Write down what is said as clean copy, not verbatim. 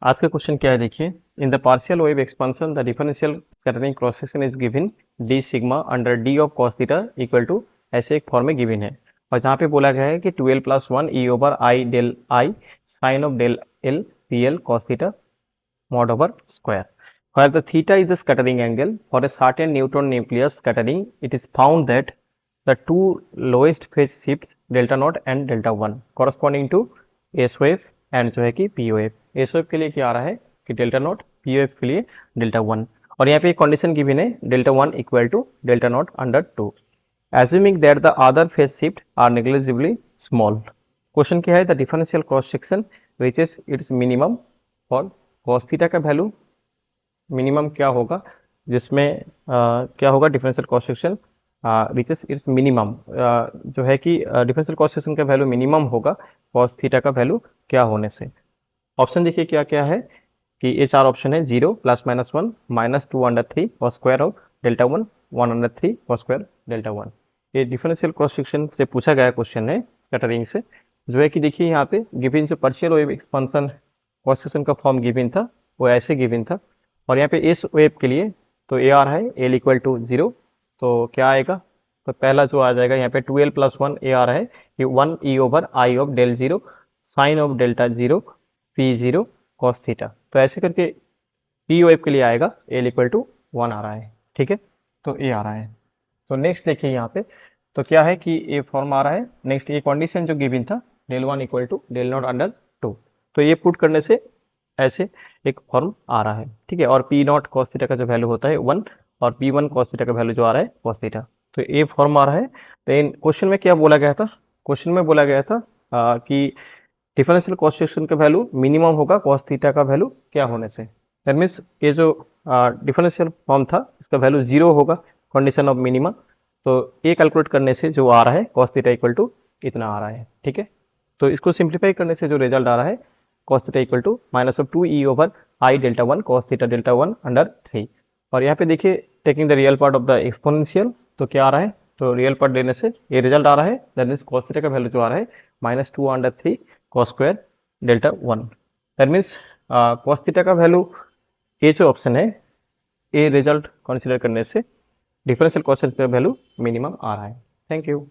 आज का क्वेश्चन क्या है देखिए। In the partial wave expansion the differential scattering cross section is given d sigma under d of cos theta equal to ऐसे एक form में गिवन है और जहाँ पे बोला गया है कि 12 plus 1 e over i del i sine of del l p l cos theta mod over square. Where the theta is the scattering angle for a certain neutron nucleus scattering, it is found that the two lowest phase shifts delta naught and delta 1 corresponding to S wave and जो है कि P wave. S wave के लिए क्या आ रहा है कि delta naught, P wave के लिए delta 1 और यहाँ पे एक condition गिवन है delta 1 equal to delta naught under 2. Assuming that the other phase shift are negligibly small. Question क्या है the differential cross section reaches its minimum for cos theta का वैल्यू मिनिमम क्या होगा जिसमें क्या होगा differential cross section reaches it's minimum जो है कि डिफरेंशियल क्रॉस सेक्शन का वैल्यू मिनिमम होगा cos थीटा का वैल्यू क्या होने से। ऑप्शन देखिए क्या क्या है कि ये चार ऑप्शन है 0 प्लस माइनस 1 माइनस 2 अंडर 3 और स्क्वायर ऑफ डेल्टा 1 1 अंडर 3 और स्क्वायर डेल्टा 1। ये डिफरेंशियल क्रॉस सेक्शन से पूछा गया क्वेश्चन है स्कैटरिंग से जो है कि देखिए यहाँ पे गिवन जो partial wave expansion cross section का फॉर्म गिवन था वो ऐसे गिवन था और यहाँ पे इस वेव के लिए तो ए आर है एल इक्वल टू 0 तो क्या आएगा तो पहला जो आ जाएगा यहाँ पे 12 प्लस 1 ए आर है कि 1 e over i of del 0 sine of delta 0 p 0 cos theta तो ऐसे करके पी वेव के लिए आएगा एल इक्वल टू 1 आ रहा है। ठीक है तो ए आ रहा है। तो नेक्स्ट देखिए यहाँ पे तो क्या है कि ये फॉर्म आ रहा है। नेक्स्ट ये कंडीशन जो गिवन था del 1 equal to del not under 2 तो ये पुट करने से ऐसे एक फॉर्म आ रहा है। ठीक है और पी नॉट कॉस थीटा का जो वैल्यू होता है 1 और पी 1 कॉस थीटा का वैल्यू जो आ रहा है कॉस थीटा तो ये फॉर्म आ रहा है। तो इन क्वेश्चन में क्या बोला गया था क्वेश्चन में बोला गया था कि डिफरेंशियल कॉस सेक्शन का वैल्यू मिनिमम होगा कॉस थीटा का वैल्यू क्या होने से। दैट मीन्स ये जो डिफरेंशियल फॉर्म था इसका वैल्यू 0 होगा कंडीशन ऑफ मिनिमम तो ये कैलकुलेट करने से जो आ रहा है cos थीटा इक्वल टू इतना आ रहा है। ठीक है तो इसको सिंप्लीफाई करने से जो रिजल्ट आ रहा है cos theta equal to minus of 2 e over i delta 1 cos theta delta 1 under 3 और यहाँ पे देखिए taking the real part of the exponential तो क्या आ रहा है तो रियल पार्ट लेने से ये रिजल्ट आ रहा है दैट मीन्स cos थीटा का वैल्यू जो आ रहा है minus 2 under 3 cos square delta 1 that means cos theta का वैल्यू ये जो ऑप्शन है ये रिजल्ट कंसिडर करने से डिफरेंशियल कॉस सेक्शन का वैल्यू मिनिमम आ रहा है। Thank you.